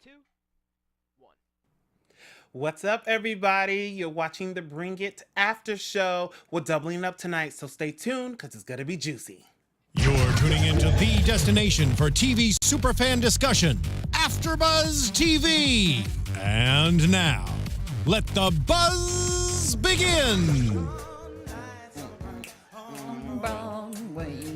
2, 1. What's up, everybody? You're watching the Bring It After Show. We're doubling up tonight, so stay tuned because it's going to be juicy. You're tuning into the destination for TV superfan discussion, AFTERBUZZ TV. And now, let the buzz begin. Broadway.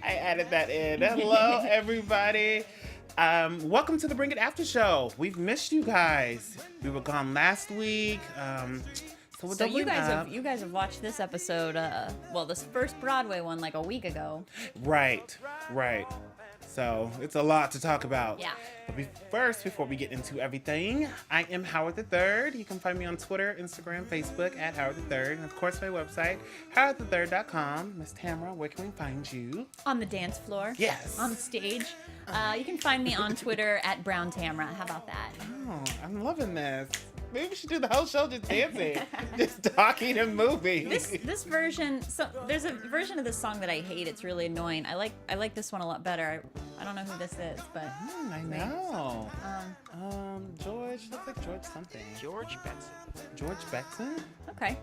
I added that in. Hello, everybody. Welcome to the Bring It After Show. We've missed you guys. We were gone last week. So you guys have watched this episode, this first Broadway one like a week ago. Right. So it's a lot to talk about. Yeah. But before we get into everything, I am Howard III. You can find me on Twitter, Instagram, Facebook at Howard III. And of course, my website, howardthird.com. Miss Tamra, where can we find you? On the dance floor. Yes. On stage. You can find me on Twitter at Brown Tamra. How about that? Oh, I'm loving this. Maybe we should do the whole show just dancing, just talking and moving. This version, so there's a version of this song that I hate. It's really annoying. I like this one a lot better. I don't know who this is, but I know. George, looks like George something. George Benson. George Benson? Okay.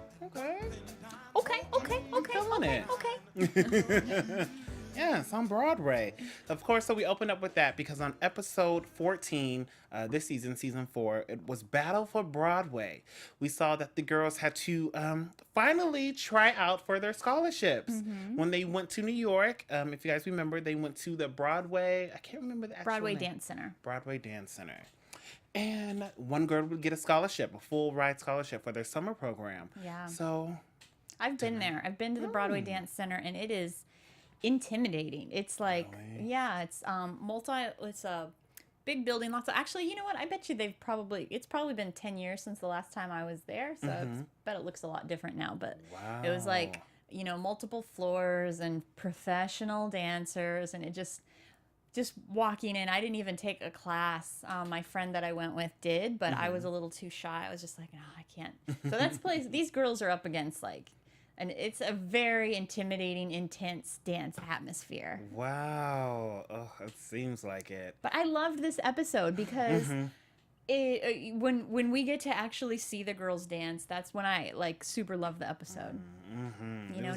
Feeling it. Yes, on Broadway. Of course, so we opened up with that because on episode 14, this season, season 4, it was Battle for Broadway. We saw that the girls had to finally try out for their scholarships. When they went to New York, if you guys remember, they went to the Broadway, I can't remember the actual Broadway name. Dance Center. Broadway Dance Center. And one girl would get a scholarship, a full ride scholarship for their summer program. Yeah. So I've been there. I've been to the Broadway Dance Center, and it is intimidating. It's like, Really? yeah, it's it's a big building. Actually, you know what? I bet you it's probably been 10 years since the last time I was there. So I bet it looks a lot different now. But it was like, multiple floors and professional dancers, and it just walking in. I didn't even take a class. My friend that I went with did, but I was a little too shy. I was just like, no, I can't. So that's place. These girls are up against and it's a very intimidating, intense dance atmosphere. Wow. Oh, it seems like it. But I loved this episode because when we get to actually see the girls dance, that's when I super love the episode.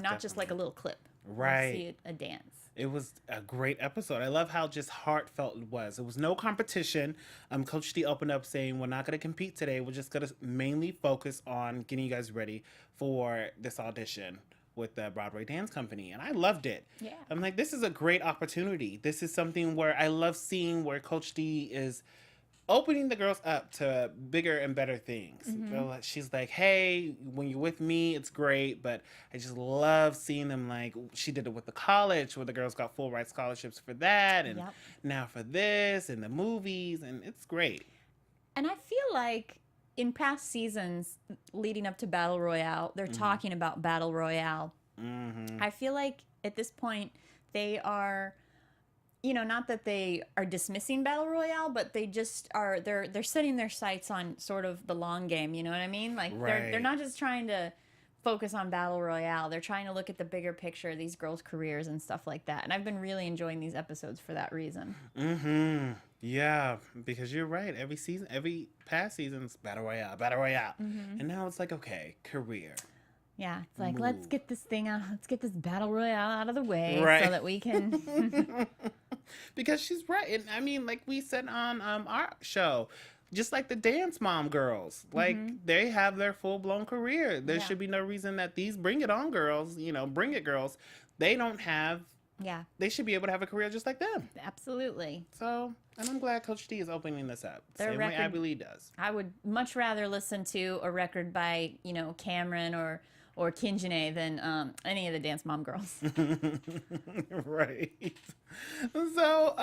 Not just like a little clip. Right. See a dance. It was a great episode. I love how just heartfelt it was. It was no competition. Coach D opened up saying, we're not going to compete today. We're just going to mainly focus on getting you guys ready for this audition with the Broadway Dance Company. And I loved it. Yeah. I'm like, this is a great opportunity. This is something where I love seeing where Coach D is opening the girls up to bigger and better things. She's like, hey, when you're with me, it's great, but I just love seeing them. Like, she did it with the college, where the girls got full ride scholarships for that, and now for this, and the movies, and it's great. And I feel like in past seasons leading up to Battle Royale, they're talking about Battle Royale. I feel like at this point, they are... not that they are dismissing Battle Royale, but they just are, they're setting their sights on sort of the long game, you know what I mean? Like, they're not just trying to focus on Battle Royale, they're trying to look at the bigger picture, these girls' careers and stuff like that. And I've been really enjoying these episodes for that reason. Yeah, because you're right. Every past season's Battle Royale. And now it's like, okay, career. Yeah, it's like, let's get this thing out. Let's get this Battle Royale out of the way so that we can... Because she's right. And I mean, like we said on our show, just like the Dance Mom girls, like they have their full-blown career. There should be no reason that these Bring It On girls, Bring It girls, they don't have... Yeah. They should be able to have a career just like them. Absolutely. So, and I'm glad Coach D is opening this up. Same way Abby Lee does. I would much rather listen to a record by, Cameron or Kinjane than any of the Dance Mom girls. Right. So,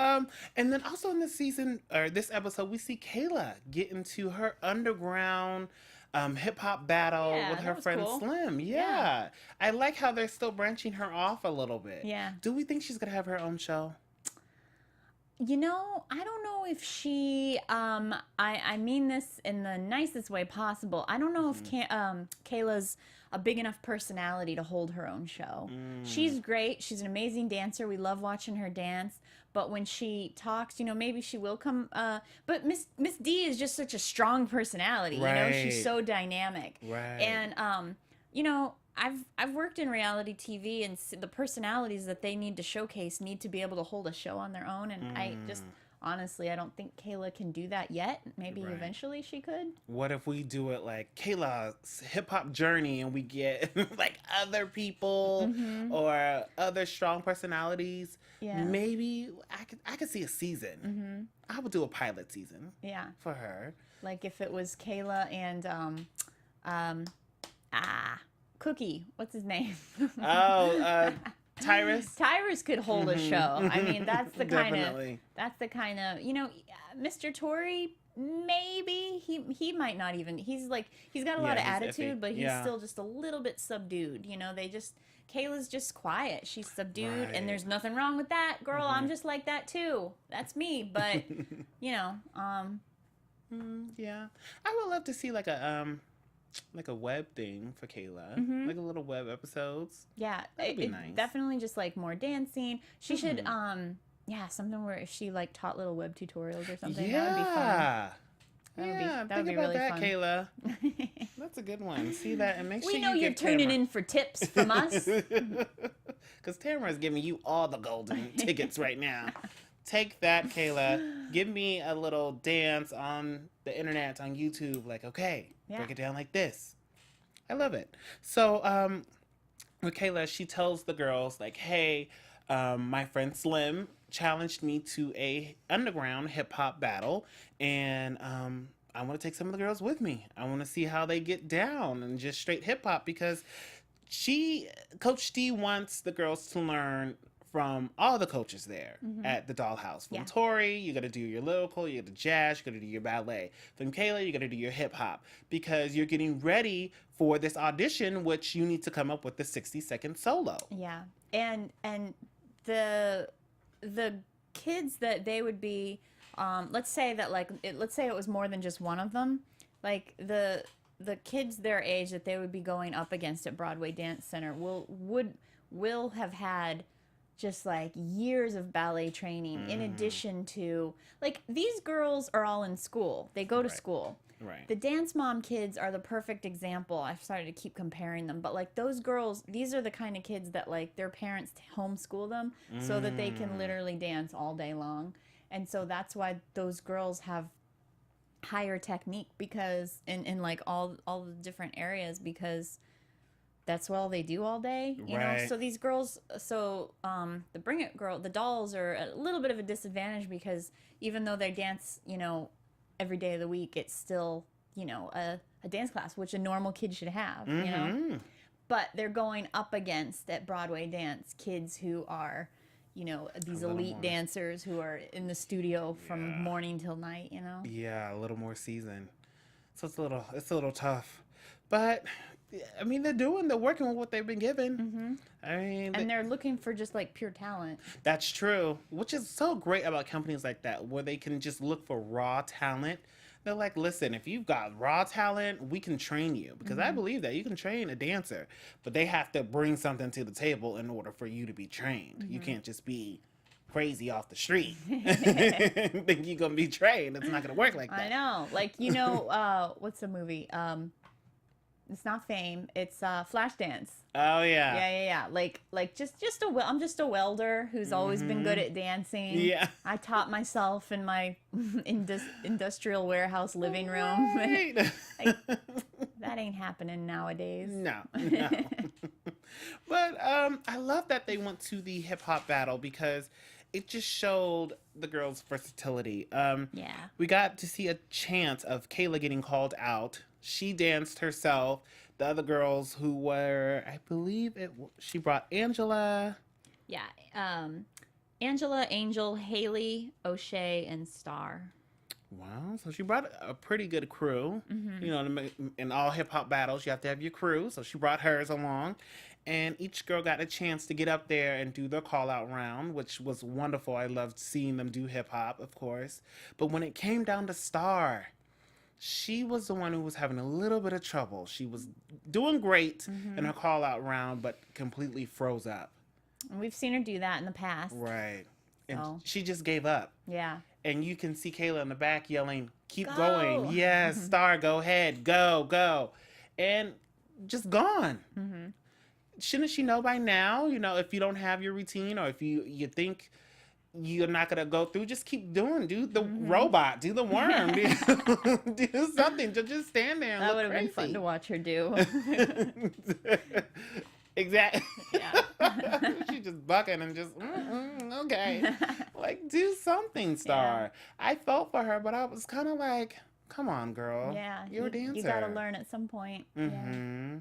and then also in this season, or this episode, we see Kayla get into her underground hip-hop battle with her friend cool. Slim. Yeah. I like how they're still branching her off a little bit. Yeah. Do we think she's going to have her own show? I don't know if she, I mean this in the nicest way possible. I don't know if Kayla's a big enough personality to hold her own show. She's great. She's an amazing dancer. We love watching her dance. But when she talks, you know, maybe she will come. But Miss D is just such a strong personality. You know, she's so dynamic. Right. And you know, I've worked in reality TV, and the personalities that they need to showcase need to be able to hold a show on their own. And I just honestly, I don't think Kayla can do that yet. Maybe eventually she could. What if we do it like Kayla's hip hop journey, and we get like other people or other strong personalities? Yeah. Maybe I could see a season. I would do a pilot season. Yeah. For her. Like if it was Kayla and Cookie, what's his name? Tyrus. Tyrus could hold a show. I mean, that's the kind Definitely. of, you know, Mr. Tory, maybe he might not even. He's got a lot of he's attitude, iffy. but he's still just a little bit subdued. You know, Kayla's just quiet. She's subdued, and there's nothing wrong with that, girl. I'm just like that too. That's me. But you know, yeah, I would love to see like a web thing for Kayla, like a little web episodes. Yeah, that'd be nice. Definitely just like more dancing. She should, something where if she like taught little web tutorials or something. Yeah. That would be fun. That would be about really that, fun. Kayla. That's a good one. See that, and make sure we know you you're give tuning Tamra. in for tips from us. Because Tamra is giving you all the golden tickets right now. Take that, Kayla. Give me a little dance on the internet, on YouTube. Like, okay, break it down like this. I love it. So, with Kayla, she tells the girls, like, hey, my friend Slim challenged me to a underground hip-hop battle, and I want to take some of the girls with me. I want to see how they get down and just straight hip-hop, because Coach D wants the girls to learn from all the coaches there at the Dollhouse. From Tori, you got to do your lyrical, you got to jazz, you got to do your ballet. From Kayla, you got to do your hip hop, because you're getting ready for this audition, which you need to come up with the 60-second solo. Yeah, and the kids that they would be, let's say it was more than just one of them, like the kids their age that they would be going up against at Broadway Dance Center will have had just like years of ballet training in addition to, like, these girls are all in school. They go to school. Right. The Dance Mom kids are the perfect example. I've started to keep comparing them, but like those girls, these are the kind of kids that like their parents homeschool them so that they can literally dance all day long. And so that's why those girls have higher technique, because in like all the different areas, because that's all they do all day, you know. So these girls, the BringIt the dolls are a little bit of a disadvantage, because even though they dance, you know, every day of the week, it's still, you know, a dance class, which a normal kid should have, you know. But they're going up against, at Broadway Dance, kids who are, you know, these elite dancers who are in the studio from morning till night, you know. Yeah, a little more seasoned. So it's a little tough, but I mean, they're working with what they've been given. I mean, and they're looking for just like pure talent. That's true, which is so great about companies like that, where they can just look for raw talent. They're like, listen, if you've got raw talent, we can train you, because I believe that you can train a dancer, but they have to bring something to the table in order for you to be trained. You can't just be crazy off the street think you're gonna be trained. It's not gonna work like that. I know, like, you know, what's the movie? It's not Fame. It's Flashdance. Oh yeah. Yeah. Like I'm just a welder who's always been good at dancing. Yeah. I taught myself in my industrial warehouse living room. Right. Like, that ain't happening nowadays. No. But I love that they went to the hip hop battle, because it just showed the girls' versatility. We got to see a chance of Kayla getting called out. She danced herself. The other girls who were, I believe she brought Angela. Yeah. Angela, Angel, Haley, O'Shea, and Star. Wow. So she brought a pretty good crew. You know, in all hip hop battles, you have to have your crew. So she brought hers along. And each girl got a chance to get up there and do their call out round, which was wonderful. I loved seeing them do hip hop, of course. But when it came down to Star, she was the one who was having a little bit of trouble. She was doing great in her call out round, but completely froze up. And we've seen her do that in the past. Right. And So. she just gave up. Yeah. And you can see Kayla in the back yelling, keep Go. going. Yes, Star, go ahead. Go, go. And just gone. Shouldn't she know by now, you know, if you don't have your routine or if you think you're not going to go through, just keep doing. Do the robot. Do the worm. do something. Just stand there and That look would have been crazy. fun to watch her do. Exactly. Yeah. She just bucking and just, okay. Like, do something, Star. I felt for her, but I was kind of like, come on, girl. Yeah. You're a dancer. You got to learn at some point. Yeah.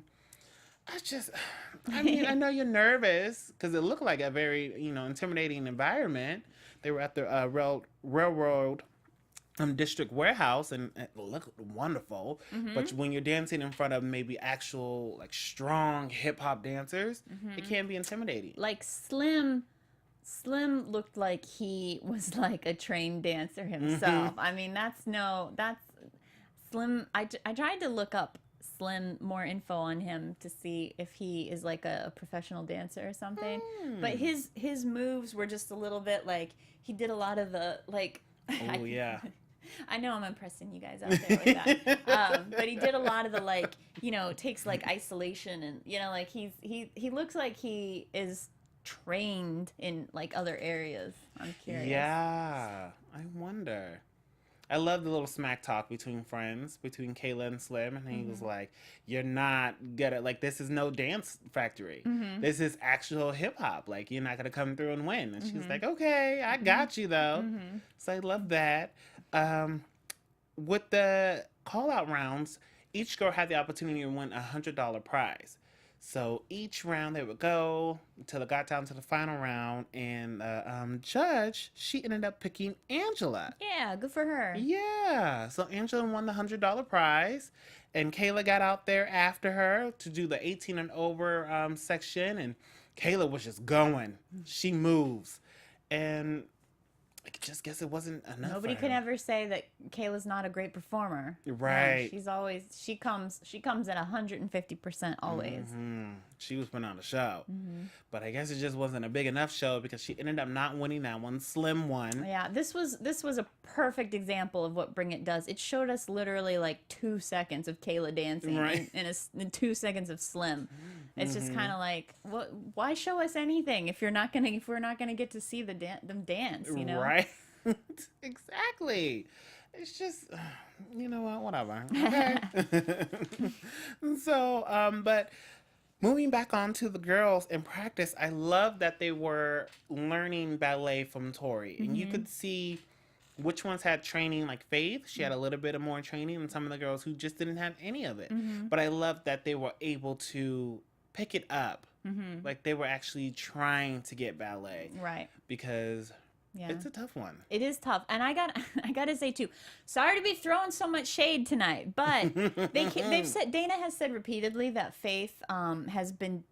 I mean, I know you're nervous because it looked like a very, intimidating environment. They were at the railroad district warehouse and it looked wonderful. But when you're dancing in front of maybe actual, like, strong hip hop dancers, it can be intimidating. Like Slim looked like he was like a trained dancer himself. I mean, that's Slim. I tried to look up Slim more info on him to see if he is like a professional dancer or something. But his moves were just a little bit like he did a lot of the like. Oh yeah. I know I'm impressing you guys out there with that. But he did a lot of the like, takes like isolation and like he looks like he is trained in like other areas. I'm curious. Yeah, I wonder. I love the little smack talk between friends, between Kayla and Slim, and he was like, "You're not good at like this is no dance factory. This is actual hip hop. Like you're not gonna come through and win." And she's like, "Okay, I got you though." So I love that. With the call out rounds, each girl had the opportunity to win $100 prize. So each round they would go until it got down to the final round, and judge, she ended up picking Angela. Yeah, good for her. Yeah, so Angela won the $100 prize, and Kayla got out there after her to do the 18 and over section, and Kayla was just going. She moves, and I just guess it wasn't enough. Nobody for could her. ever say that Kayla's not a great performer. Right. She's always she comes at 150% always. She was putting on a show, but I guess it just wasn't a big enough show because she ended up not winning that one. Slim won. Yeah, this was a perfect example of what Bring It does. It showed us literally like 2 seconds of Kayla dancing Right. and 2 seconds of Slim. It's just kind of like, what? Why show us anything if we're not gonna get to see them dance? Right. Exactly. It's just, you know what? Whatever. Okay. So, but moving back on to the girls in practice, I love that they were learning ballet from Tori, and you could see which ones had training. Like Faith, she had a little bit of more training than some of the girls who just didn't have any of it. But I love that they were able to pick it up. Like they were actually trying to get ballet. Right. Because Yeah. it's a tough one. It is tough, and I got to say too, sorry to be throwing so much shade tonight, but they've said, Dana has said repeatedly that Faith has been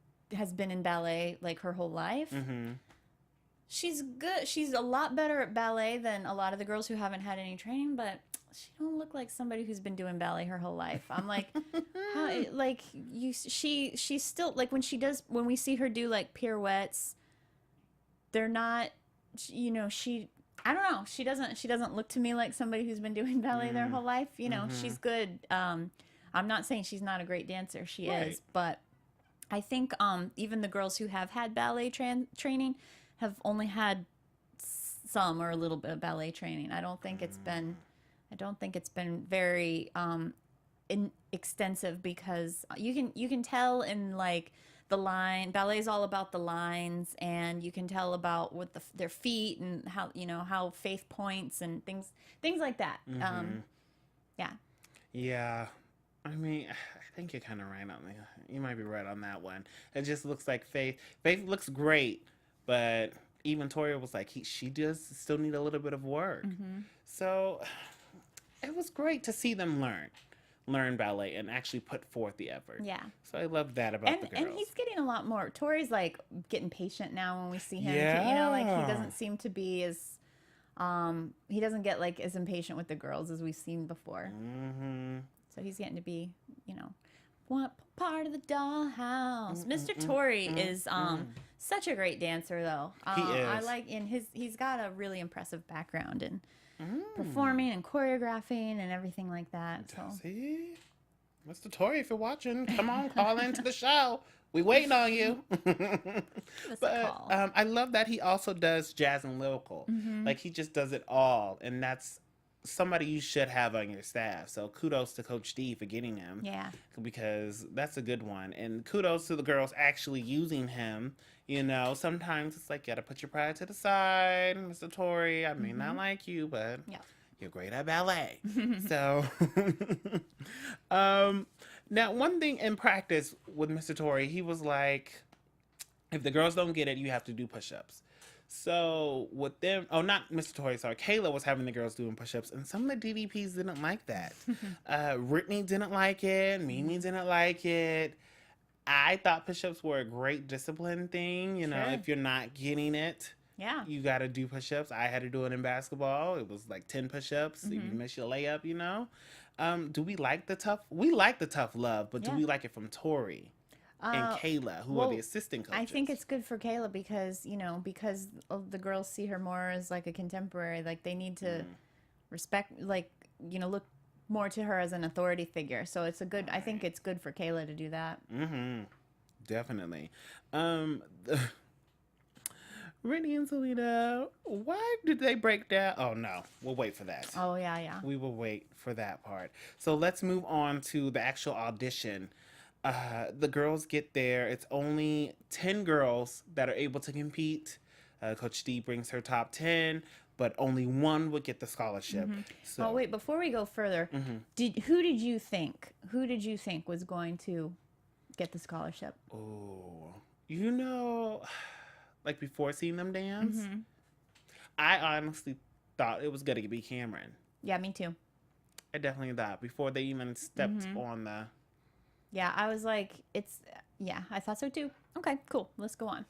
in ballet like her whole life. She's good. She's a lot better at ballet than a lot of the girls who haven't had any training, but she don't look like somebody who's been doing ballet her whole life. I'm like, how? Like she's still like when we see her do like pirouettes, they're not. I don't know. She doesn't look to me like somebody who's been doing ballet their whole life. She's good. I'm not saying she's not a great dancer. She is, but I think even the girls who have had ballet training have only had some or a little bit of ballet training. I don't think it's been very extensive because you can tell in like the line. Ballet is all about the lines, and you can tell about what their feet and how Faith points and things like that. Yeah. Yeah. I mean, I think you're kind of right on that. You might be right on that one. It just looks like Faith. Faith looks great, but even Tori was like, she does still need a little bit of work. So it was great to see them learn ballet and actually put forth the effort. Yeah. So I love that about the girls. And he's getting a lot more. Tori's like getting patient now when we see him. Yeah. Like he doesn't seem to be as He doesn't get like as impatient with the girls as we've seen before. Mm-hmm. So he's getting to be, one part of the dollhouse. Mr. Torrey is such a great dancer, though. He is. I like he's got a really impressive background in performing and choreographing and everything like that. So See, Mr. Torrey, if you're watching, come on, call into the show. We waiting on you. But I love that he also does jazz and lyrical. Like he just does it all, and that's somebody you should have on your staff. So kudos to Coach Steve for getting him. Yeah. Because that's a good one. And kudos to the girls actually using him. Sometimes it's like, you gotta put your pride to the side, Mr. Torrey. I may not like you, but you're great at ballet. So, now one thing in practice with Mr. Torrey, he was like, if the girls don't get it, you have to do push-ups. So with them, not Mr. Torrey, sorry, Kayla was having the girls doing push-ups, and some of the DDPs didn't like that. Brittany didn't like it. Mimi didn't like it. I thought push-ups were a great discipline thing. If you're not getting it, you got to do push-ups. I had to do it in basketball. It was like 10 push-ups. If you miss your layup, do we like the tough? We like the tough love, but do we like it from Tori and Kayla, who are the assistant coaches? I think it's good for Kayla because the girls see her more as like a contemporary. Like they need to respect, look more to her as an authority figure. So it's I think it's good for Kayla to do that. Definitely. Brittany and Selena, why did they break down? Oh, no. We'll wait for that. Oh, yeah. We will wait for that part. So let's move on to the actual audition. The girls get there. It's only 10 girls that are able to compete. Coach Steve brings her top 10, but only one would get the scholarship. So, wait, before we go further, who did you think was going to get the scholarship? Oh, like before seeing them dance, I honestly thought it was going to be Cameron. Yeah, me too. I definitely thought before they even stepped on the... Yeah, I was like, I thought so too. Okay, cool. Let's go on.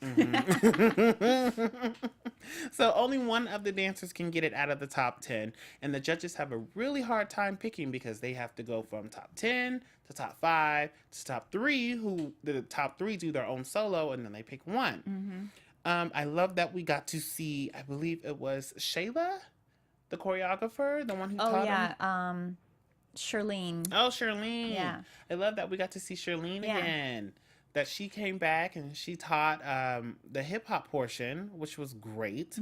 So only one of the dancers can get it out of the top 10, and the judges have a really hard time picking because they have to go from top 10 to top 5 to top 3, who the top 3 do their own solo, and then they pick one. I love that we got to see, I believe it was Shayla, the choreographer, the one who taught him. Cherlene. Oh, Cherlene. Yeah. I love that we got to see Cherlene again. That she came back and she taught the hip-hop portion, which was great.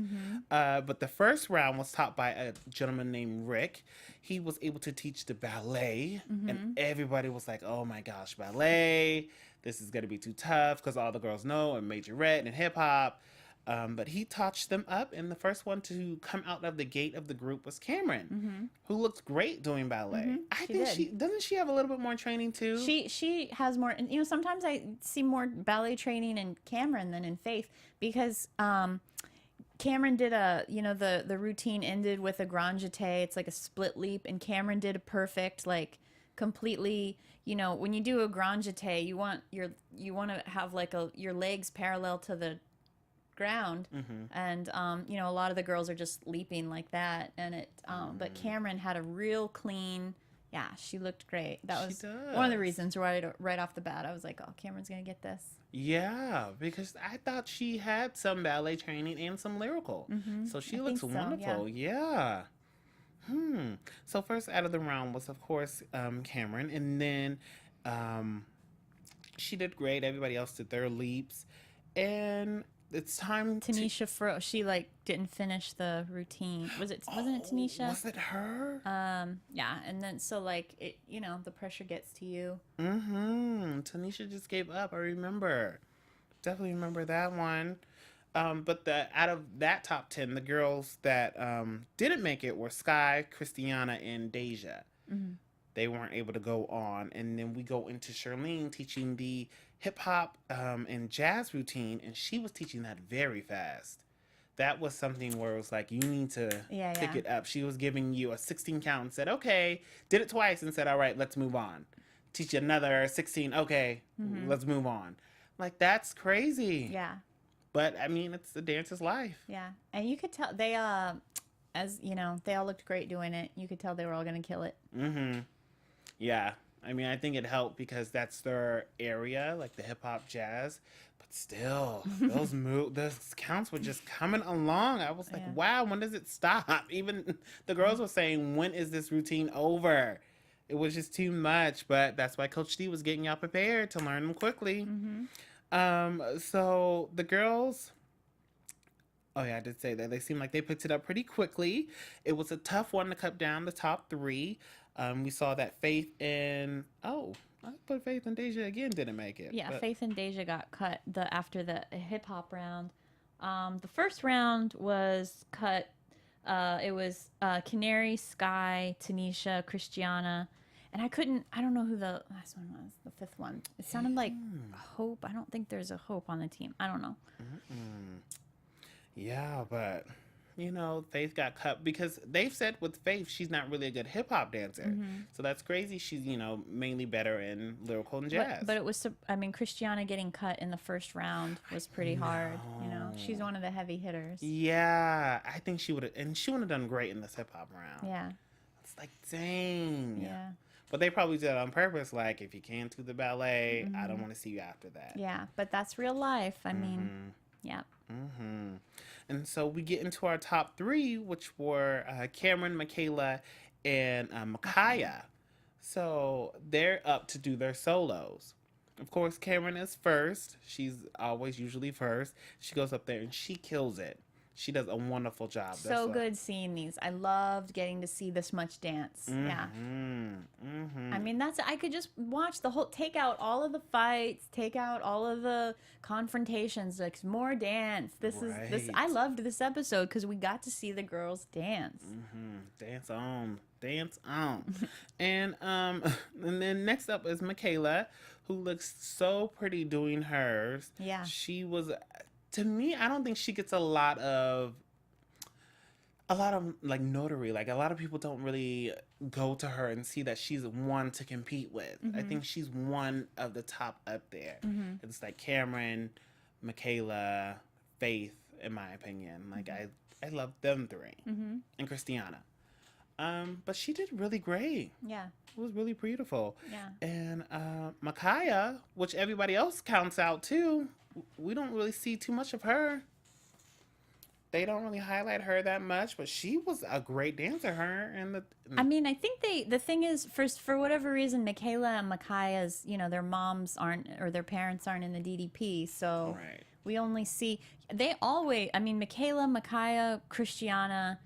But the first round was taught by a gentleman named Rick. He was able to teach the ballet, and everybody was like, oh my gosh, ballet. This is going to be too tough because all the girls know and majorette and hip-hop. But he touched them up, and the first one to come out of the gate of the group was Cameron, who looked great doing ballet. I think doesn't she have a little bit more training too? She has more. Sometimes I see more ballet training in Cameron than in Faith because Cameron did the routine ended with a grand jeté. It's like a split leap, and Cameron did a perfect completely. When you do a grand jeté, you want to have your legs parallel to the ground, and a lot of the girls are just leaping like that, and but Cameron had a real clean. Yeah, she looked great. That was one of the reasons right off the bat. I was like, oh, Cameron's gonna get this. Yeah, because I thought she had some ballet training and some lyrical, so she looks wonderful. Yeah. So first out of the round was, of course, Cameron, and then she did great. Everybody else did their leaps, and it's time. Tanisha she didn't finish the routine. Wasn't it Tanisha? Was it her? Yeah, and then the pressure gets to you. Tanisha just gave up. I remember. Definitely remember that one. But out of that top 10, the girls that didn't make it were Sky, Christiana, and Deja. They weren't able to go on. And then we go into Cherlene teaching the hip-hop and jazz routine, and she was teaching that very fast. That was something where it was like, you need to pick it up. She was giving you a 16 count and said, okay, did it twice and said, all right, let's move on. Teach you another 16, okay, let's move on. That's crazy. Yeah. But, I mean, it's the dancer's life. Yeah. And you could tell as you know, they all looked great doing it. You could tell they were all gonna kill it. Mm-hmm. Yeah. I mean, I think it helped because that's their area, like the hip hop jazz. But still, those counts were just coming along. I was like, wow, when does it stop? Even the girls were saying, when is this routine over? It was just too much. But that's why Coach D was getting y'all prepared to learn them quickly. So the girls, oh yeah, I did say that. They seemed like they picked it up pretty quickly. It was a tough one to cut down the top three. We saw that Faith and I put Faith and Deja again didn't make it. Yeah, Faith and Deja got cut after the hip hop round. The first round was cut. It was Canary, Sky, Tanisha, Christiana, and I don't know who the last one was. The fifth one. It sounded like Hope. I don't think there's a Hope on the team. I don't know. Yeah, but you know, Faith got cut because they've said with Faith she's not really a good hip hop dancer. So that's crazy. She's, you know, mainly better in lyrical and jazz. But it was, I mean, Christiana getting cut in the first round was pretty hard. You know, she's one of the heavy hitters. Yeah, I think she would have done great in this hip hop round. Yeah. It's like, dang. Yeah. But they probably did it on purpose. Like, if you can't do the ballet, I don't want to see you after that. Yeah, but that's real life. I mean, yeah. And so we get into our top three, which were Cameron, Michaela, and Micaiah. So they're up to do their solos. Of course, Cameron is first. She's always usually first. She goes up there and she kills it. She does a wonderful job. So good seeing these. I loved getting to see this much dance. Yeah. I mean, I could just watch the whole, take out all of the fights, take out all of the confrontations, like more dance. I loved this episode because we got to see the girls dance. Dance on. Dance on. and then next up is Michaela, who looks so pretty doing hers. Yeah. She was, to me, I don't think she gets a lot of like notary. Like a lot of people don't really go to her and see that she's one to compete with. I think she's one of the top up there. It's like Cameron, Michaela, Faith, in my opinion. Like I love them three. And Christiana. But she did really great. Yeah. It was really beautiful. Yeah. And Micaiah, which everybody else counts out too, we don't really see too much of her. They don't really highlight her that much, but she was a great dancer. I mean, I think the thing is, for whatever reason, Michaela and Micaiah's, you know, their moms aren't, or their parents aren't in the DDP, so we only see, Michaela, Micaiah, Christiana,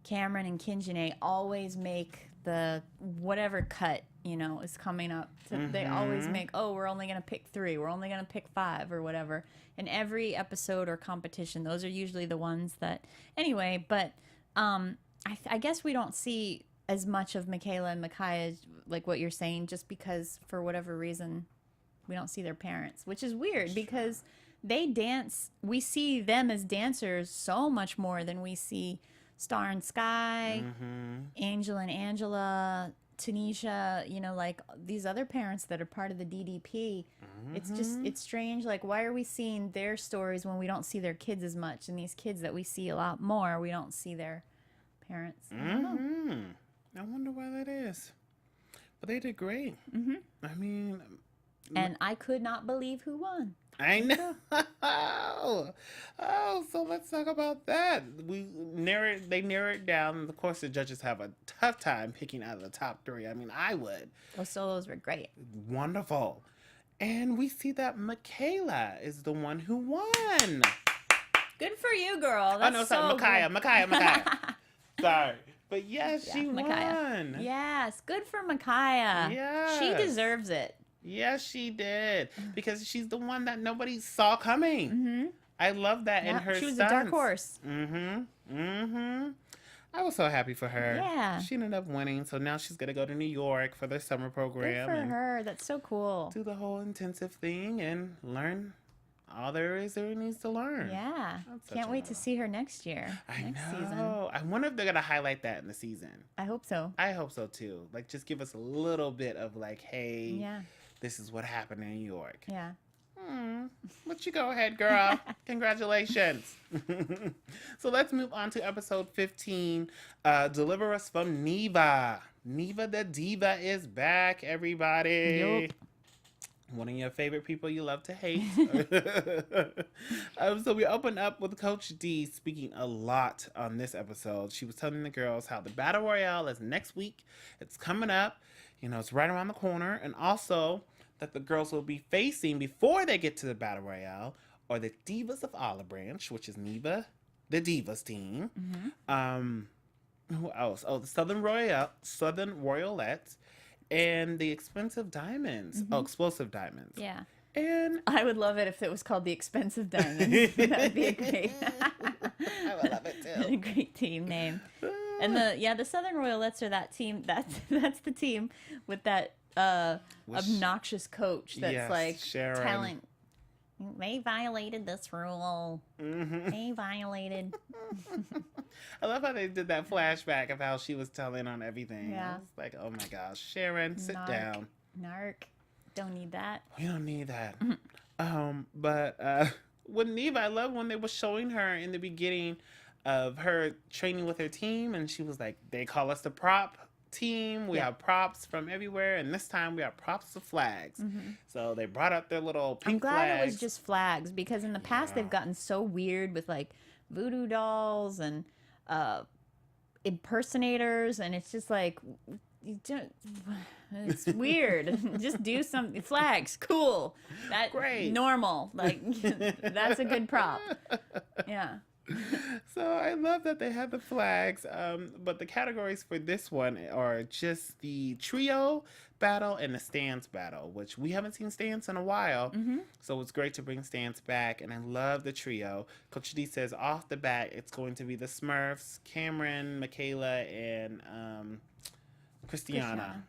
Cameron, and Kinjane always make the whatever cut, you know, is coming up. So they always make, we're only going to pick 3. We're only going to pick 5 or whatever. In every episode or competition, those are usually the ones that, anyway, but I guess we don't see as much of Michaela and Micaiah, like what you're saying, just because for whatever reason, we don't see their parents, which is weird because they dance, we see them as dancers so much more than we see Star and Sky, Angel and Angela, Tanisha, you know, like these other parents that are part of the DDP. It's strange. Like, why are we seeing their stories when we don't see their kids as much? And these kids that we see a lot more, we don't see their parents. I don't know. I wonder why that is. But they did great. I mean... And I could not believe who won. I know. So let's talk about that. They narrow it down. Of course, the judges have a tough time picking out of the top 3. I mean, I would. Those solos were great. Wonderful. And we see that Michaela is the one who won. Good for you, girl. That's sorry, Micaiah. Sorry. But yes, she won. Yes, good for Micaiah. Yes. She deserves it. Yes, she did. Because she's the one that nobody saw coming. I love that in her She was stunts. a dark horse. I was so happy for her. Yeah. She ended up winning, so now she's going to go to New York for their summer program. Good for her. That's so cool. Do the whole intensive thing and learn all there needs to learn. Yeah. Can't wait to see her next year. Next season. I wonder if they're going to highlight that in the season. I hope so. I hope so, too. Like, just give us a little bit of, like, hey, yeah, this is what happened in New York. Yeah. But you go ahead, girl. Congratulations. So let's move on to episode 15. Deliver Us From Neva. Neva the Diva is back, everybody. Yup. One of your favorite people you love to hate. So we open up with Coach D speaking a lot on this episode. She was telling the girls how the Battle Royale is next week. It's coming up. You know, it's right around the corner. And also that the girls will be facing, before they get to the Battle Royale, are the Divas of Olive Branch, which is Neva, the Divas team. Who else? Oh, the Southern Royalettes. And the Expensive Diamonds. Oh, Explosive Diamonds. Yeah. And I would love it if it was called the Expensive Diamonds. That would be a great, I would love it too. a great team name. And the Southern Royalettes are that team. That's the team with that obnoxious coach that's Yes, like Sharon. telling they violated this rule. They violated. I love how they did that flashback of how she was telling on everything. Yeah. It's like, oh my gosh, Sharon, sit down. Narc. Don't need that. We don't need that. But with Neva, I love when they were showing her in the beginning of her training with her team, and she was like, they call us the prop team. We have props from everywhere, and this time we have props of flags. So they brought up their little pink I'm glad flags. it was just flags, because in the past they've gotten so weird with like voodoo dolls and impersonators, and it's just like it's weird. Just do some flags. Cool. That Great. Normal. Like that's a good prop. Yeah. So I love that they have the flags, but the categories for this one are just the trio battle and the stance battle, which we haven't seen stance in a while. So it's great to bring stance back, and I love the trio. Coach D says off the bat it's going to be the Smurfs, Cameron, Michaela, and Christiana,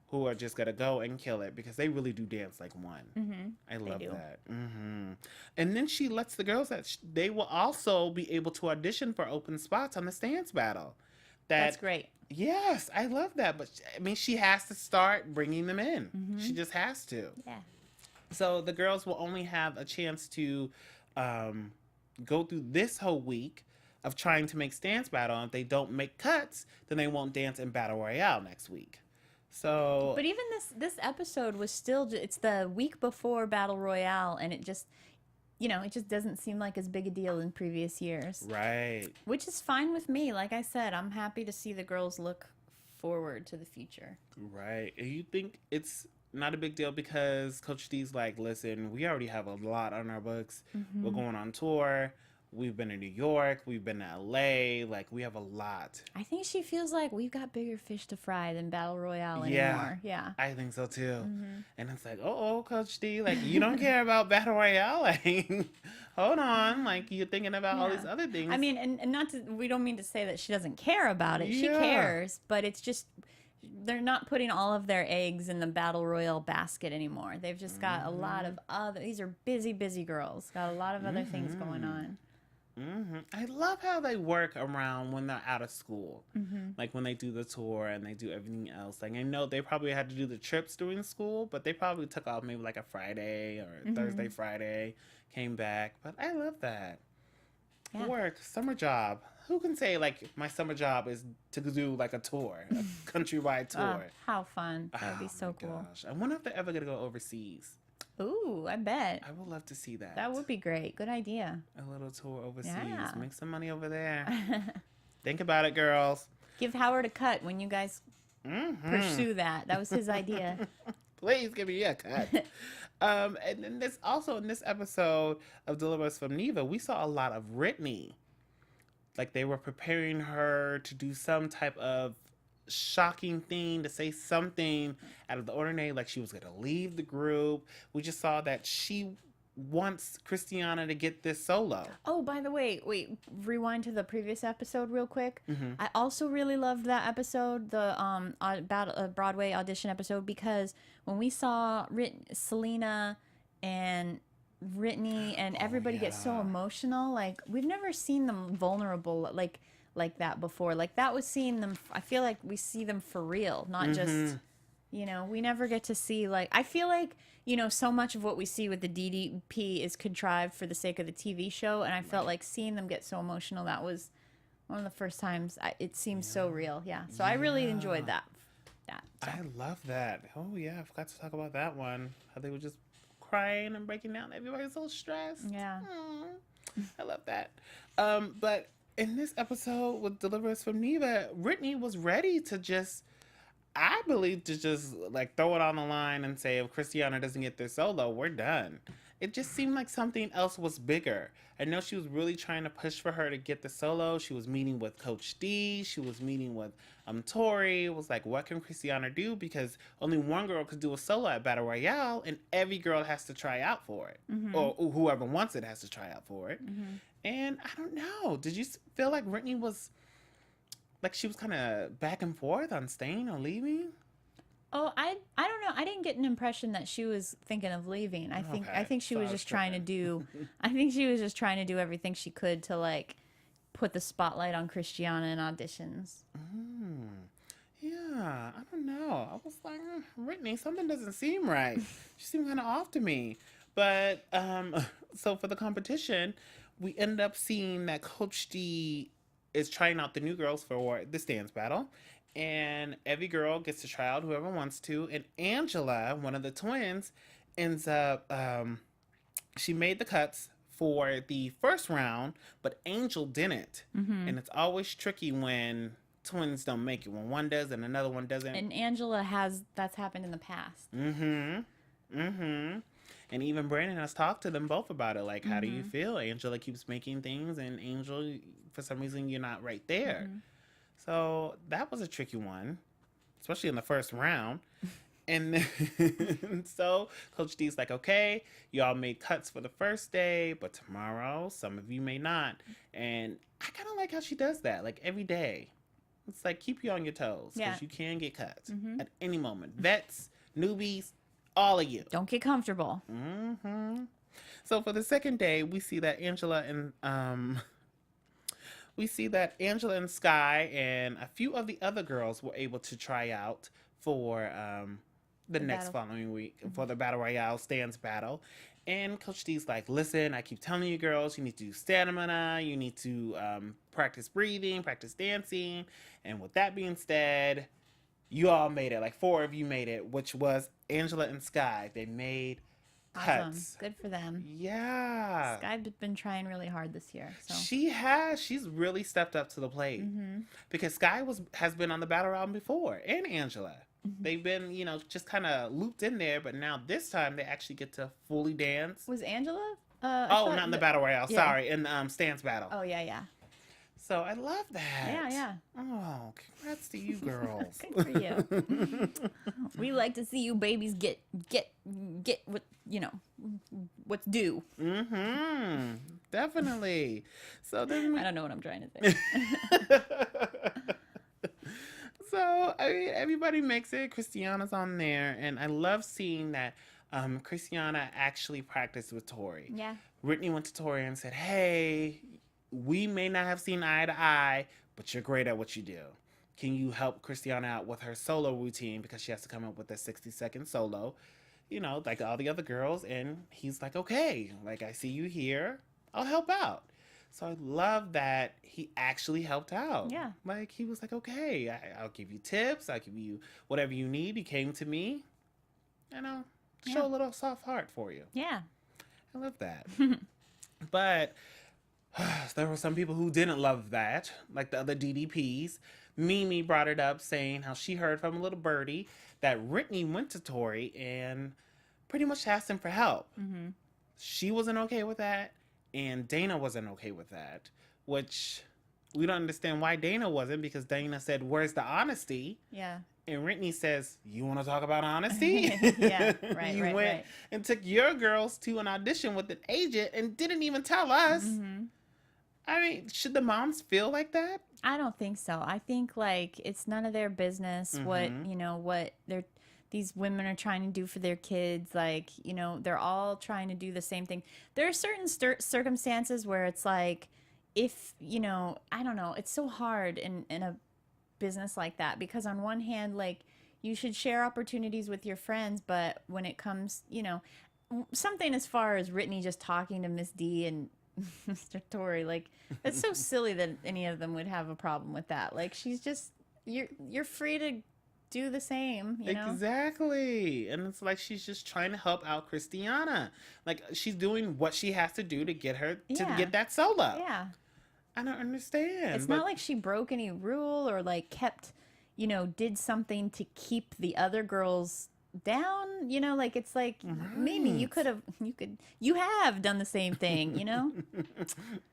who are just gonna go and kill it, because they really do dance like one. I love that. And then she lets the girls that they will also be able to audition for open spots on the stance battle. That's great. Yes, I love that. But I mean, she has to start bringing them in. She just has to. Yeah. So the girls will only have a chance to go through this whole week of trying to make stance battle. And if they don't make cuts, then they won't dance in Battle Royale next week. So, but even this episode was still, it's the week before Battle Royale, and it just, it just doesn't seem like as big a deal in previous years. Right. Which is fine with me. Like I said, I'm happy to see the girls look forward to the future. Right. And you think it's not a big deal because Coach D's like, listen, we already have a lot on our books. We're going on tour. We've been in New York. We've been to LA. Like, we have a lot. I think she feels like we've got bigger fish to fry than Battle Royale anymore. Yeah. I think so too. And it's like, oh, Coach D, like, you don't care about Battle Royale. Like, hold on. Like, you're thinking about all these other things. I mean, and not to, we don't mean to say that she doesn't care about it. She cares, but it's just, they're not putting all of their eggs in the Battle Royale basket anymore. They've just got a lot of other, these are busy girls. Got a lot of other things going on. I love how they work around when they're out of school. Like when they do the tour and they do everything else. Like, I know they probably had to do the trips during school, but they probably took off maybe like a Friday or Thursday, Friday, came back. But I love that. Yeah. Work, summer job. Who can say, like, my summer job is to do like a tour, a countrywide tour? How fun. That would be so cool. Gosh. I wonder if they're ever going to go overseas. Ooh, I bet. I would love to see that. That would be great. Good idea. A little tour overseas. Yeah. Make some money over there. Think about it, girls. Give Howard a cut when you guys pursue that. That was his idea. Please give me a cut. And then this also in this episode of Deliver Us From Neva, we saw a lot of Brittany. Like they were preparing her to do some type of shocking thing, to say something out of the ordinary, like she was going to leave the group. We just saw that she wants Christiana to get this solo. Oh, by the way, wait, rewind to the previous episode real quick. I also really loved that episode, the Broadway audition episode, because when we saw Selena and Brittany and everybody get so emotional, like we've never seen them vulnerable like that before. Like that was seeing them, I feel like we see them for real, not just You know, we never get to see, like, I feel like, you know, so much of what we see with the DDP is contrived for the sake of the TV show. And I felt like seeing them get so emotional, that was one of the first times it seemed so real. Yeah. So I really enjoyed that. So. I love that. Oh, yeah. I forgot to talk about that one. How they were just crying and breaking down. Everybody's so stressed. Yeah. I love that. But in this episode with Us From Neva, Brittany was ready to just, I believe, to just like throw it on the line and say, if Christiana doesn't get their solo, we're done. It just seemed like something else was bigger. I know she was really trying to push for her to get the solo. She was meeting with Coach D. She was meeting with Tori. It was like, what can Christiana do? Because only one girl could do a solo at Battle Royale, and every girl has to try out for it. Or whoever wants it has to try out for it. And I don't know. Did you feel like Brittany was, like she was kind of back and forth on staying or leaving? Oh, I don't know. I didn't get an impression that she was thinking of leaving. I think she was just trying to do. I think she was just trying to do everything she could to like put the spotlight on Christiana in auditions. Yeah, I don't know. I was like, Brittany, something doesn't seem right. She seemed kind of off to me. But so for the competition, we end up seeing that Coach D is trying out the new girls for the Stands Battle. And every girl gets to try out whoever wants to. And Angela, one of the twins, ends up, she made the cuts for the first round, but Angel didn't. And it's always tricky when twins don't make it. When one does and another one doesn't. And Angela that's happened in the past. And even Brandon has talked to them both about it. Like, how do you feel? Angela keeps making things, and Angel, for some reason, you're not right there. So that was a tricky one, especially in the first round. And then, so Coach D's like, okay, y'all made cuts for the first day, but tomorrow, some of you may not. And I kind of like how she does that, like every day. It's like, keep you on your toes, because you can get cuts at any moment. Vets, newbies, all of you. Don't get comfortable. So for the second day, we see that Angela and Sky and a few of the other girls were able to try out for the next following week for the Battle Royale Stands Battle. And Coach D's like, listen, I keep telling you girls, you need to do stamina, you need to practice breathing, practice dancing. And with that being said, you all made it. Like 4 of you made it, which was Angela and Sky. They made cuts. Awesome. Good for them. Yeah. Sky's been trying really hard this year. So. She's really stepped up to the plate. Because Sky has been on the battle round before, and Angela. They've been, just kind of looped in there, but now this time they actually get to fully dance. Was Angela? Not in the battle royale. Yeah. Sorry, in the Stands Battle. Oh yeah. So I love that. Yeah. Oh, congrats to you girls. Good for you. We like to see you babies get what what's due. Definitely. So then I don't know what I'm trying to say. So I mean, everybody makes it. Christiana's on there, and I love seeing that Christiana actually practiced with Tori. Yeah. Brittany went to Tori and said, "Hey, we may not have seen eye to eye, but you're great at what you do. Can you help Christiana out with her solo routine, because she has to come up with a 60-second solo, like all the other girls?" And he's like, okay, like, I see you here, I'll help out. So I love that he actually helped out. Yeah. Like, he was like, okay, I'll give you tips, I'll give you whatever you need. He came to me, and I'll show a little soft heart for you. Yeah. I love that. But there were some people who didn't love that, like the other DDPs. Mimi brought it up, saying how she heard from a little birdie that Brittany went to Tori and pretty much asked him for help. She wasn't okay with that, and Dana wasn't okay with that, which we don't understand why Dana wasn't, because Dana said, "Where's the honesty?" Yeah. And Brittany says, "You want to talk about honesty?" Yeah, right, You right, went right. and took your girls to an audition with an agent and didn't even tell us. I mean, should the moms feel like that? I don't think so. I think like it's none of their business what these women are trying to do for their kids. Like, they're all trying to do the same thing. There are certain circumstances where it's like, if, I don't know, it's so hard in a business like that, because on one hand, like, you should share opportunities with your friends, but when it comes, something as far as Brittany just talking to Miss D and Mr. Tory, like, it's so silly that any of them would have a problem with that. Like, she's just, you're free to do the same, Exactly. And it's like she's just trying to help out Christiana. Like, she's doing what she has to do to get her to get that solo. Yeah. I don't understand. It's not like she broke any rule or like kept, did something to keep the other girls down, like it's like maybe you have done the same thing,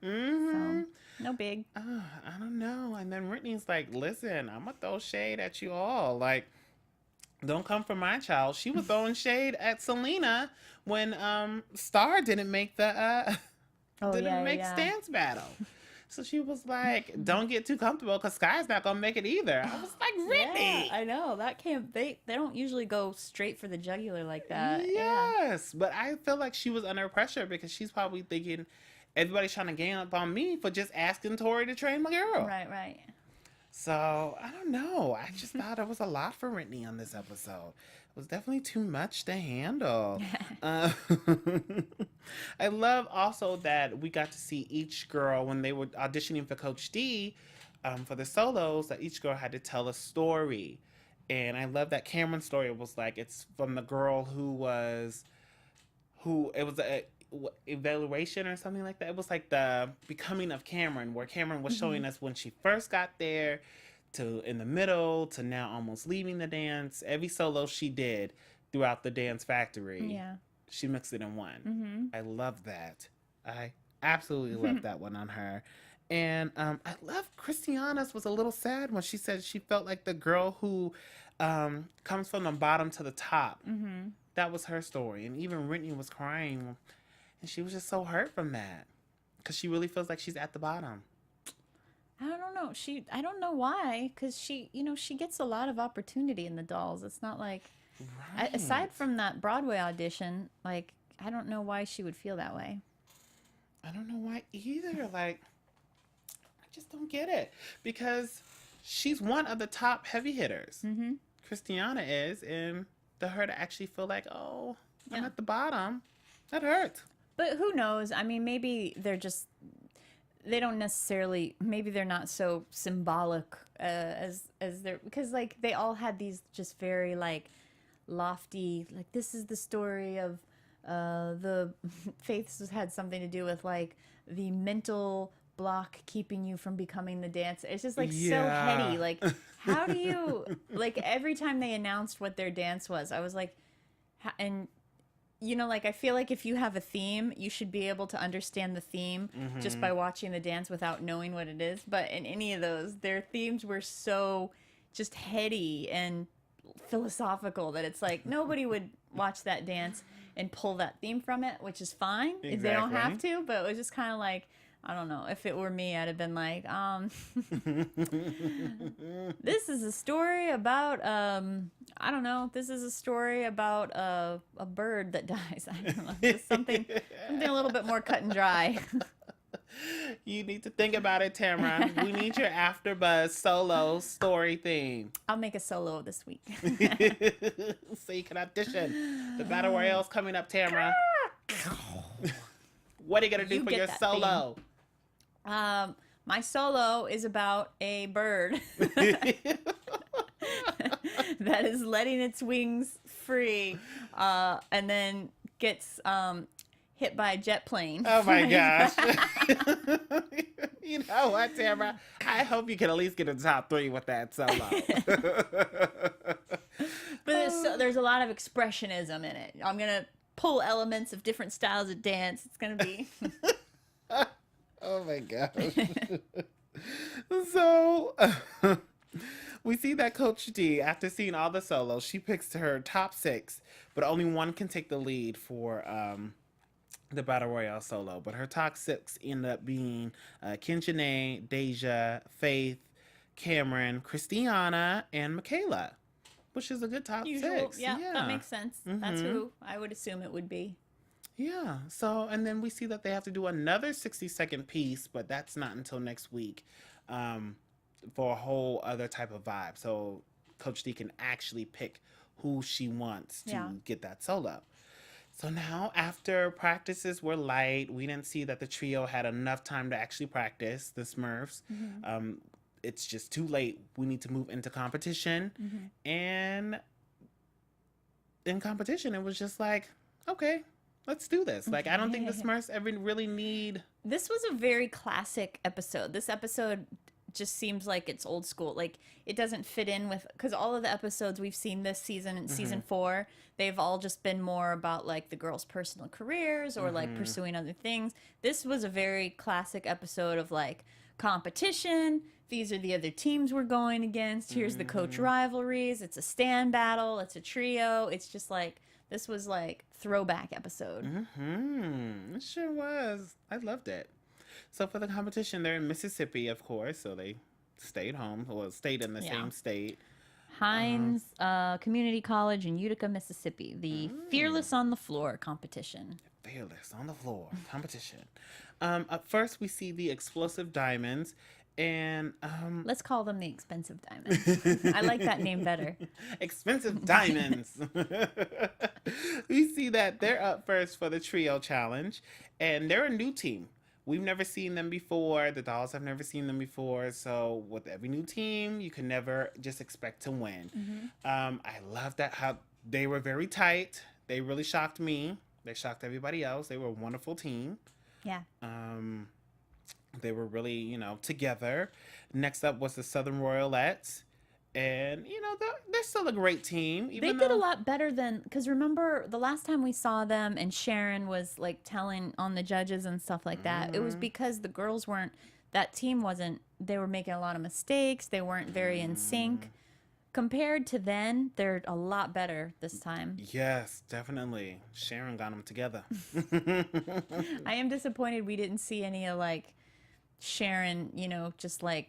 So, no big. I don't know. And then Brittany's like, listen, I'm gonna throw shade at you all. Like, don't come for my child. She was throwing shade at Selena when Star didn't make the Stance battle. So she was like, don't get too comfortable because Sky's not going to make it either. I was like, Brittany. Yeah, I know. That can't, they don't usually go straight for the jugular like that. Yes. Yeah. But I feel like she was under pressure because she's probably thinking everybody's trying to gang up on me for just asking Tori to train my girl. Right. So, I don't know. I just thought it was a lot for Brittany on this episode. It was definitely too much to handle. I love also that we got to see each girl when they were auditioning for Coach D for the solos, that each girl had to tell a story. And I love that Cameron's story was like, it's from the girl it was a evaluation or something like that. It was like the becoming of Cameron, where Cameron was showing us when she first got there to in the middle to now almost leaving the dance. Every solo she did throughout the dance factory, she mixed it in one. I love that. I absolutely love that one on her. And I love Christiana's was a little sad when she said she felt like the girl who comes from the bottom to the top. That was her story. And even Brittany was crying. And she was just so hurt from that. Because she really feels like she's at the bottom. I don't know. I don't know why. Because she gets a lot of opportunity in the dolls. It's not like, aside from that Broadway audition, like, I don't know why she would feel that way. I don't know why either. Like, I just don't get it. Because she's one of the top heavy hitters. Christiana is. And for her to actually feel like, oh, I'm at the bottom, that hurts. But who knows? I mean, maybe they're not so symbolic as they're, because like they all had these just very like lofty, like this is the story of the Faiths had something to do with like the mental block keeping you from becoming the dancer. It's just like so heady. Like, how do you, like every time they announced what their dance was, I was like, and like I feel like if you have a theme, you should be able to understand the theme just by watching the dance without knowing what it is. But in any of those, their themes were so just heady and philosophical that it's like nobody would watch that dance and pull that theme from it, which is fine. Exactly. They don't have to, but it was just kind of like, I don't know. If it were me, I'd have been like, this is a story about, I don't know. This is a story about a bird that dies. I don't know. Just something a little bit more cut and dry. You need to think about it, Tamra. We need your AfterBuzz solo story theme. I'll make a solo this week. So you can audition. The Battle Royale's coming up, Tamra. What are you going to do for your solo? Theme. My solo is about a bird that is letting its wings free, and then gets hit by a jet plane. Oh my gosh. You know what, Tamra? I hope you can at least get in the top 3 with that solo. But there's a lot of expressionism in it. I'm going to pull elements of different styles of dance. It's going to be... Oh my gosh. So, we see that Coach D, after seeing all the solos, she picks her top 6, but only one can take the lead for the Battle Royale solo. But her top 6 end up being Ken Janae, Deja, Faith, Cameron, Christiana, and Michaela, which is a good top 6. Yeah, that makes sense. That's who I would assume it would be. Yeah. So, and then we see that they have to do another 60-second piece, but that's not until next week for a whole other type of vibe. So Coach D can actually pick who she wants to Yeah. get that solo. So now, after practices were light, we didn't see that the trio had enough time to actually practice the Smurfs. It's just too late. We need to move into competition. And in competition, it was just like, okay, let's do this. Like, I don't think the Smurfs ever really need... This was a very classic episode. This episode just seems like it's old school. Like, it doesn't fit in with, because all of the episodes we've seen this season and season 4, they've all just been more about like the girls' personal careers or like pursuing other things. This was a very classic episode of like competition. These are the other teams we're going against. Here's the coach rivalries. It's a stand battle. It's a trio. It's just like, this was like throwback episode. It sure was. I loved it. So for the competition, they're in Mississippi, of course. So they stayed home. Well, stayed in the same state. Hines Community College in Utica, Mississippi. The Fearless on the Floor competition. Fearless on the floor competition. Up first, we see the Explosive Diamonds. And Let's call them the Expensive Diamonds. I like that name better. Expensive Diamonds. We see that they're up first for the trio challenge, and they're a new team. We've never seen them before. The dolls have never seen them before. So with every new team, you can never just expect to win. I love that how they were very tight. They really shocked me. They shocked everybody else. They were a wonderful team. Yeah. They were really, you know, together. Next up was the Southern Royalettes. And, you know, they're still a great team. They did a lot better than, because remember the last time we saw them and Sharon was like telling on the judges and stuff like that, it was because the girls weren't, that team wasn't, they were making a lot of mistakes. They weren't very in sync. Compared to then, they're a lot better this time. Yes, definitely. Sharon got them together. I am disappointed we didn't see any of like Sharon, you know, just like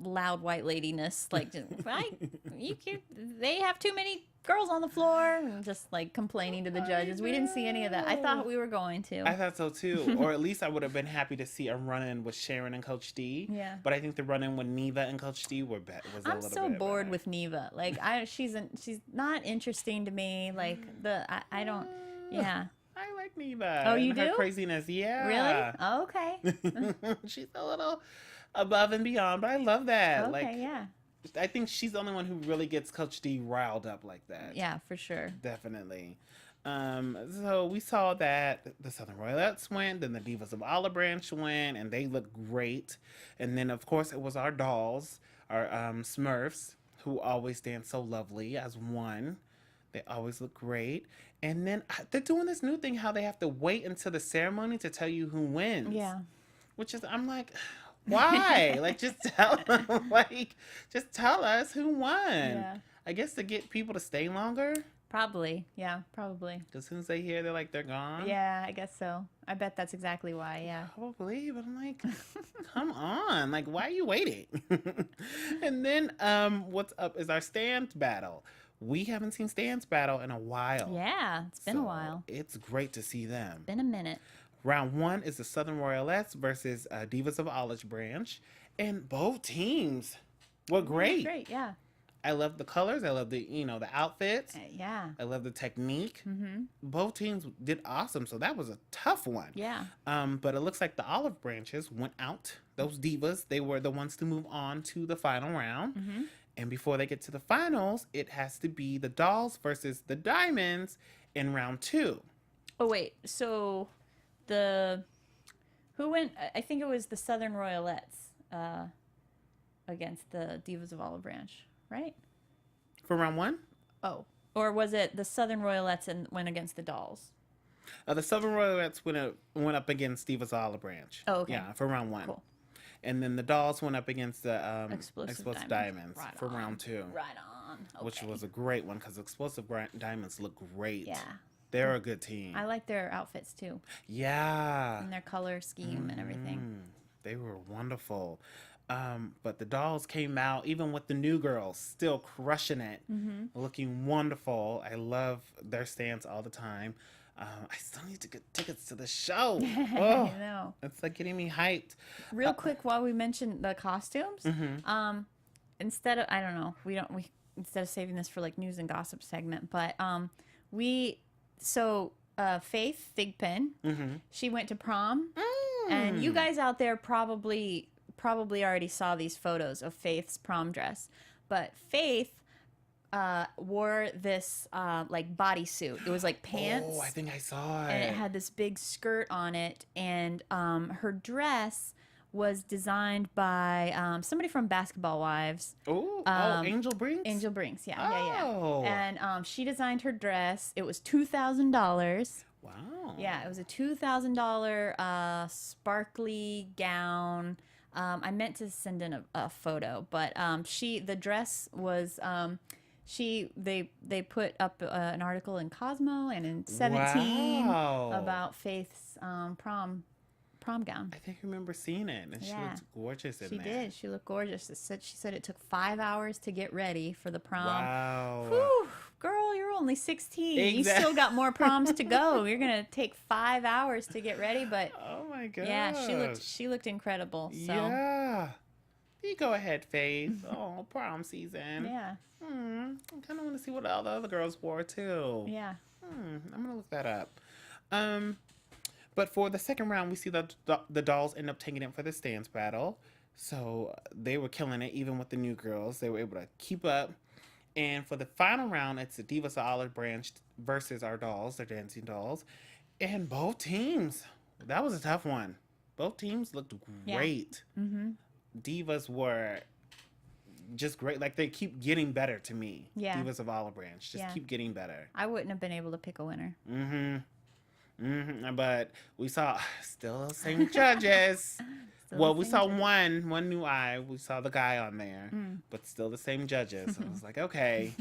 loud white ladiness, like just, they have too many girls on the floor and just like complaining to the judges. We didn't see any of that. I thought we were going to. I thought so too, or at least I would have been happy to see a run-in with Sharon and Coach D. Yeah. But I think the run-in with Neva and Coach D was a I'm little so bit bored better. with Neva. Like she's not interesting to me. Like I don't. Yeah. I like Neva. Oh, you and her do? craziness. Yeah. Really? Oh, okay. She's a little above and beyond, but I love that. Okay. Like, Yeah. I think she's the only one who really gets Coach D riled up like that. Yeah, for sure. Definitely. So we saw that the Southern Royalettes went, then the Divas of Olive Branch went, and they looked great. And then, of course, it was our dolls, our Smurfs, who always dance so lovely as one. They always look great. And then they're doing this new thing, how they have to wait until the ceremony to tell you who wins. Yeah. Which is, I'm like, why? Like, just tell them, like, just tell us who won. Yeah. I guess to get people to stay longer. Probably. Yeah, probably. As soon as they hear, they're like, they're gone. Yeah, I guess so. I bet that's exactly why. Yeah. Probably, but I'm like, come on. Like, why are you waiting? And then what's up is our stands battle. We haven't seen stands battle in a while. Yeah, it's been a while. It's great to see them. Been a minute. Round 1 is the Southern Royalettes versus Divas of Olive Branch. And both teams were great. Great, yeah. I love the colors. I love the, the outfits. Yeah. I love the technique. Both teams did awesome. So that was a tough one. Yeah. But it looks like the Olive Branches went out. Those divas, they were the ones to move on to the final round. And before they get to the finals, it has to be the Dolls versus the Diamonds in round 2. Oh, wait. So who went? I think it was the Southern Royalettes against the Divas of Olive Branch, right? For round 1? Oh. Or was it the Southern Royalettes and went against the Dolls? The Southern Royalettes went up against Divas Olive Branch. Oh, okay. Yeah, for round 1. Cool. And then the Dolls went up against the Explosive Diamonds Right for on. round 2. Right on. Okay. Which was a great one because Explosive Diamonds look great. Yeah. They're a good team. I like their outfits too. Yeah. And their color scheme and everything. They were wonderful. But the Dolls came out, even with the new girls, still crushing it, looking wonderful. I love their stance all the time. I still need to get tickets to the show. Oh, I know. it's like getting me hyped. Real quick, while we mentioned the costumes, instead of, I don't know, instead of saving this for like news and gossip segment, but Faith Thigpen, she went to prom, and you guys out there probably already saw these photos of Faith's prom dress, but Faith wore this like bodysuit. It was like pants. Oh, I think I saw it. And it had this big skirt on it, and her dress was designed by somebody from Basketball Wives. Angel Brinks? Angel Brinks, yeah. Oh. And she designed her dress. It was $2,000. Wow. Yeah, it was a $2,000 sparkly gown. I meant to send in a photo, but the dress was they put up an article in Cosmo and in 17 about Faith's prom gown. I think I remember seeing it, and she looked gorgeous in there. She did. She looked gorgeous. She said it took 5 hours to get ready for the prom. Wow. Whew, girl, you're only 16. Exactly. You still got more proms to go. You're gonna take 5 hours to get ready, but oh my god. yeah, she looked incredible. So yeah. You go ahead, Faith. Oh, prom season. yeah. I kind of want to see what all the other girls wore too. Yeah. I'm gonna look that up. But for the second round, we see the dolls end up taking it for the stance battle. So they were killing it, even with the new girls. They were able to keep up. And for the final round, it's the Divas of Olive Branch versus our dolls, their dancing dolls. And both teams, that was a tough one. Both teams looked great. Mm-hmm. Divas were just great. Like, they keep getting better to me. Yeah. Divas of Olive Branch just keep getting better. I wouldn't have been able to pick a winner. But we saw still the same judges. We saw one new eye. We saw the guy on there, but still the same judges. So I was like, okay,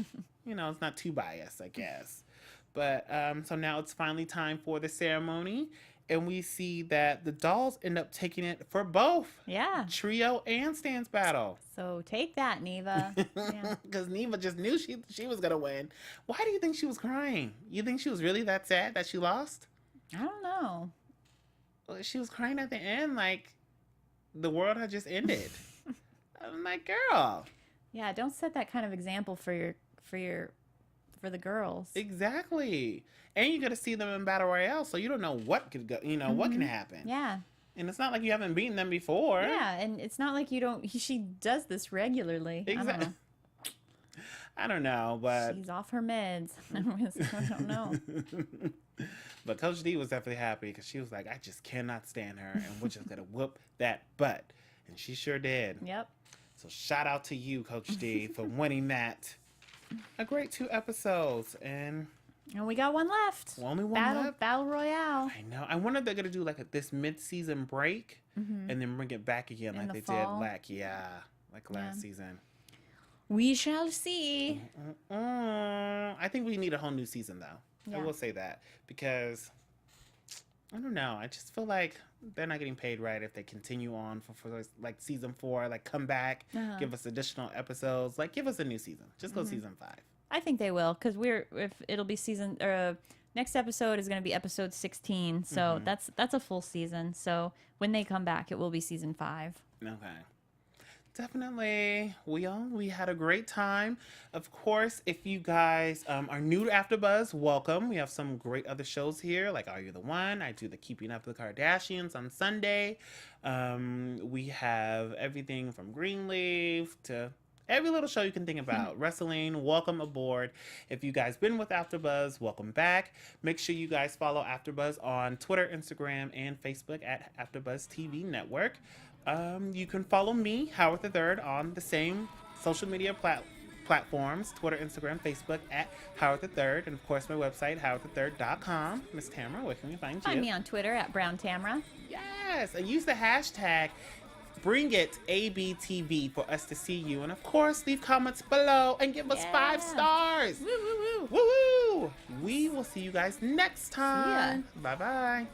it's not too biased, I guess. But so now it's finally time for the ceremony, and we see that the dolls end up taking it for both. Yeah. Trio and stance battle. So take that, Neva. Yeah. Because Neva just knew she was gonna win. Why do you think she was crying? You think she was really that sad that she lost? I don't know. Well, she was crying at the end like the world had just ended. I'm like, girl. Yeah, don't set that kind of example for the girls. Exactly. And you got to see them in Battle Royale, so you don't know what could go, what can happen. Yeah. And it's not like you haven't beaten them before. Yeah, and it's not like she does this regularly. Exactly. I don't know, but she's off her meds. I don't know. But Coach D was definitely happy because she was like, I just cannot stand her, and we're just going to whoop that butt. And she sure did. Yep. So shout out to you, Coach D, for winning that. A great 2 episodes. And we got one left. Only one left. Battle Royale. I know. I wonder if they're going to do like this mid-season break and then bring it back again like they fall. did last season. We shall see. I think we need a whole new season, though. Yeah. I will say that because I don't know. I just feel like they're not getting paid right if they continue on for like season 4. Like, come back, give us additional episodes. Like, give us a new season. Just go season 5. I think they will because it'll be next episode is going to be episode 16. So that's a full season. So when they come back, it will be season 5. Okay. Definitely. We had a great time. Of course, if you guys are new to AfterBuzz, welcome. We have some great other shows here, like Are You the One? I do the Keeping Up with the Kardashians on Sunday. We have everything from Greenleaf to every little show you can think about. Wrestling, welcome aboard. If you guys been with AfterBuzz, welcome back. Make sure you guys follow AfterBuzz on Twitter, Instagram, and Facebook at AfterBuzz TV Network. You can follow me, Howard III, on the same social media platforms, Twitter, Instagram, Facebook, at Howard III, and of course my website, howardthird.com. Miss Tamra, where can we find you? Find me on Twitter at Brown Tamra. Yes, and use the hashtag BringItABTV for us to see you. And of course, leave comments below and give us 5 stars. Woo, woo, woo. Woo woo! We will see you guys next time. Bye-bye.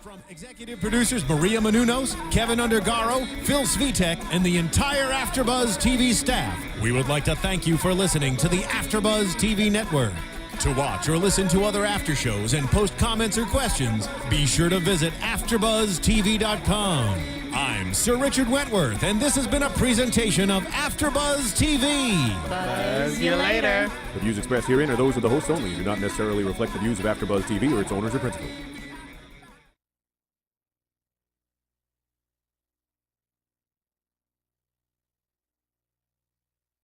From executive producers Maria Menounos, Kevin Undergaro, Phil Svitek, and the entire AfterBuzz TV staff, we would like to thank you for listening to the AfterBuzz TV network. To watch or listen to other after shows and post comments or questions, be sure to visit AfterBuzzTV.com. I'm Sir Richard Wentworth, and this has been a presentation of AfterBuzz TV. Buzz you later. The views expressed herein are those of the hosts only and do not necessarily reflect the views of AfterBuzz TV or its owners or principals.